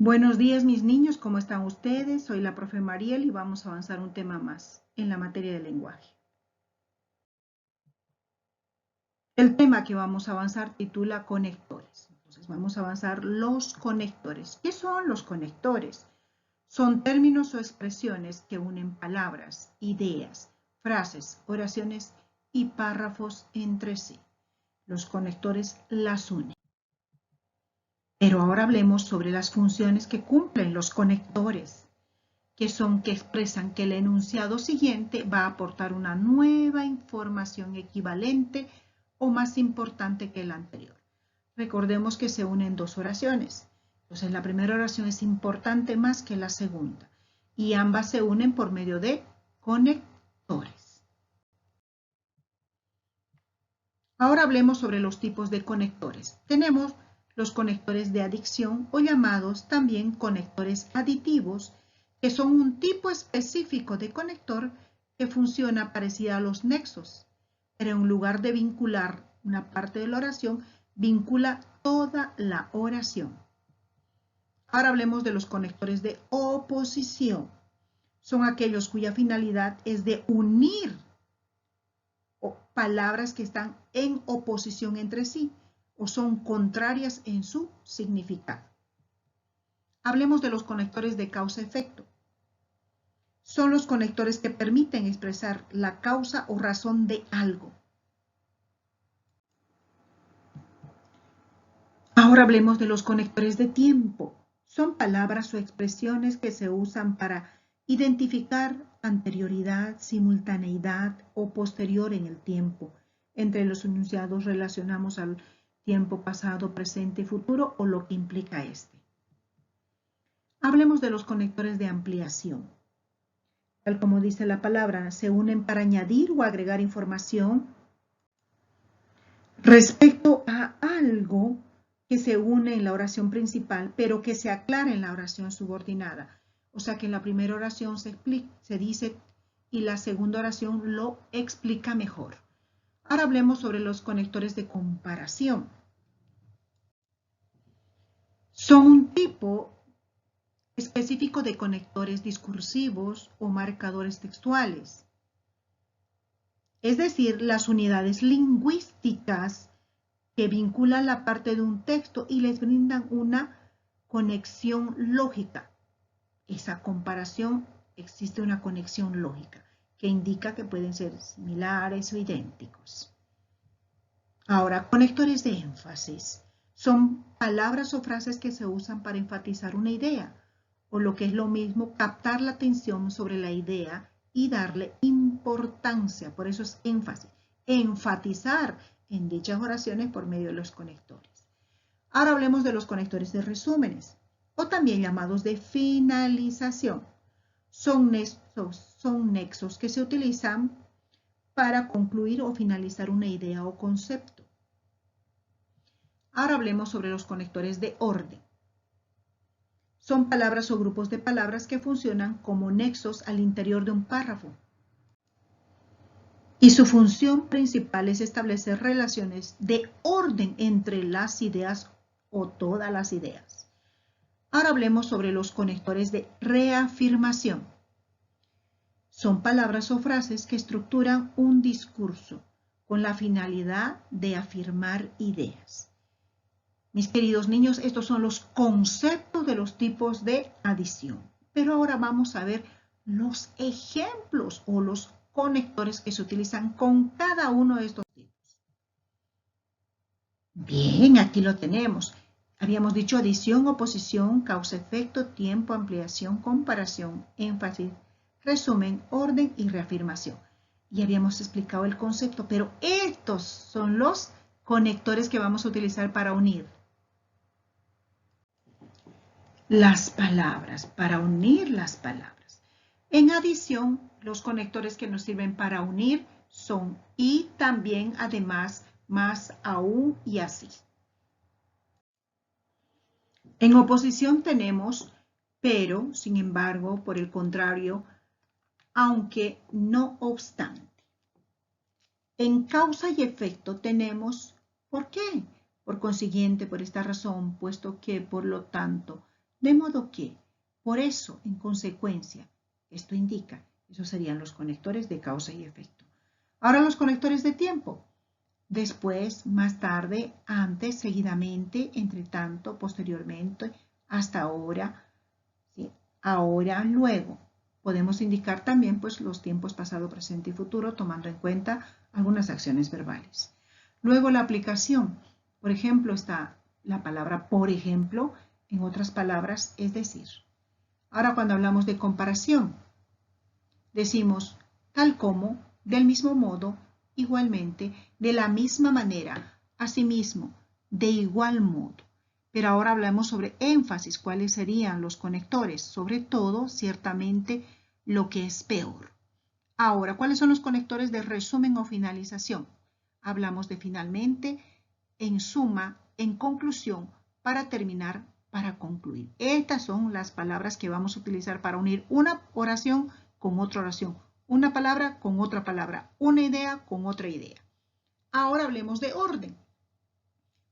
Buenos días, mis niños, ¿cómo están ustedes? Soy la profe Mariel y vamos a avanzar un tema más en la materia de lenguaje. El tema que vamos a avanzar titula conectores. Entonces vamos a avanzar los conectores. ¿Qué son los conectores? Son términos o expresiones que unen palabras, ideas, frases, oraciones y párrafos entre sí. Los conectores las unen. Pero ahora hablemos sobre las funciones que cumplen los conectores, que expresan que el enunciado siguiente va a aportar una nueva información equivalente o más importante que la anterior. Recordemos que se unen dos oraciones. Entonces, la primera oración es importante más que la segunda y ambas se unen por medio de conectores. Ahora hablemos sobre los tipos de conectores. Tenemos los conectores de adición o llamados también conectores aditivos, que son un tipo específico de conector que funciona parecida a los nexos, pero en lugar de vincular una parte de la oración, vincula toda la oración. Ahora hablemos de los conectores de oposición. Son aquellos cuya finalidad es de unir palabras que están en oposición entre sí o son contrarias en su significado. Hablemos de los conectores de causa-efecto. Son los conectores que permiten expresar la causa o razón de algo. Ahora hablemos de los conectores de tiempo. Son palabras o expresiones que se usan para identificar anterioridad, simultaneidad o posterior en el tiempo. Entre los enunciados relacionamos al tiempo pasado, presente y futuro o lo que implica este. Hablemos de los conectores de ampliación. Tal como dice la palabra, se unen para añadir o agregar información respecto a algo que se une en la oración principal, pero que se aclara en la oración subordinada. O sea que en la primera oración se dice y la segunda oración lo explica mejor. Ahora hablemos sobre los conectores de comparación. Son un tipo específico de conectores discursivos o marcadores textuales. Es decir, las unidades lingüísticas que vinculan la parte de un texto y les brindan una conexión lógica. Esa comparación, existe una conexión lógica que indica que pueden ser similares o idénticos. Ahora, conectores de énfasis. Son palabras o frases que se usan para enfatizar una idea, o lo que es lo mismo, captar la atención sobre la idea y darle importancia. Por eso es énfasis. Enfatizar en dichas oraciones por medio de los conectores. Ahora hablemos de los conectores de resúmenes, o también llamados de finalización. Son nexos que se utilizan para concluir o finalizar una idea o concepto. Ahora hablemos sobre los conectores de orden. Son palabras o grupos de palabras que funcionan como nexos al interior de un párrafo. Y su función principal es establecer relaciones de orden entre las ideas o todas las ideas. Ahora hablemos sobre los conectores de reafirmación. Son palabras o frases que estructuran un discurso con la finalidad de afirmar ideas. Mis queridos niños, estos son los conceptos de los tipos de adición. Pero ahora vamos a ver los ejemplos o los conectores que se utilizan con cada uno de estos tipos. Bien, aquí lo tenemos. Habíamos dicho adición, oposición, causa-efecto, tiempo, ampliación, comparación, énfasis, resumen, orden y reafirmación. Y habíamos explicado el concepto, pero estos son los conectores que vamos a utilizar para unir las palabras, para unir las palabras. En adición, los conectores que nos sirven para unir son y también, además, más, aún y así. En oposición tenemos pero, sin embargo, por el contrario, aunque, no obstante. En causa y efecto tenemos ¿por qué? Por consiguiente, por esta razón, puesto que, por lo tanto, De modo que, por eso, en consecuencia, esto indica, esos serían los conectores de causa y efecto. Ahora los conectores de tiempo. Después, más tarde, antes, seguidamente, entre tanto, posteriormente, hasta ahora, ¿sí? Ahora, luego. Podemos indicar también pues, los tiempos pasado, presente y futuro, tomando en cuenta algunas acciones verbales. Luego, la aplicación. Por ejemplo, está la palabra por ejemplo, en otras palabras, es decir. Ahora, cuando hablamos de comparación, decimos tal como, del mismo modo, igualmente, de la misma manera, asimismo, de igual modo. Pero ahora hablamos sobre énfasis, cuáles serían los conectores, sobre todo, ciertamente, lo que es peor. Ahora, ¿cuáles son los conectores de resumen o finalización? Hablamos de finalmente, en suma, en conclusión, para terminar, para concluir. Estas son las palabras que vamos a utilizar para unir una oración con otra oración, una palabra con otra palabra, una idea con otra idea. Ahora hablemos de orden.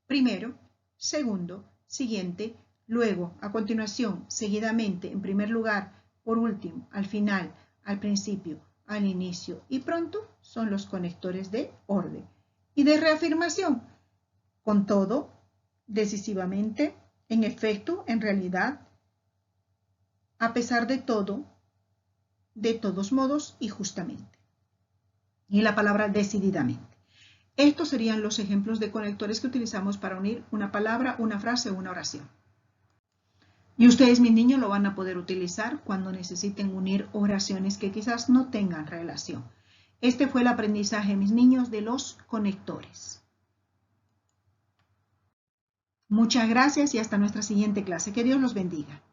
Primero, segundo, siguiente, luego, a continuación, seguidamente, en primer lugar, por último, al final, al principio, al inicio y pronto son los conectores de orden. Y de reafirmación, con todo, decisivamente, en efecto, en realidad, a pesar de todo, de todos modos y justamente. Y la palabra decididamente. Estos serían los ejemplos de conectores que utilizamos para unir una palabra, una frase o una oración. Y ustedes, mis niños, lo van a poder utilizar cuando necesiten unir oraciones que quizás no tengan relación. Este fue el aprendizaje, mis niños, de los conectores. Muchas gracias y hasta nuestra siguiente clase. Que Dios los bendiga.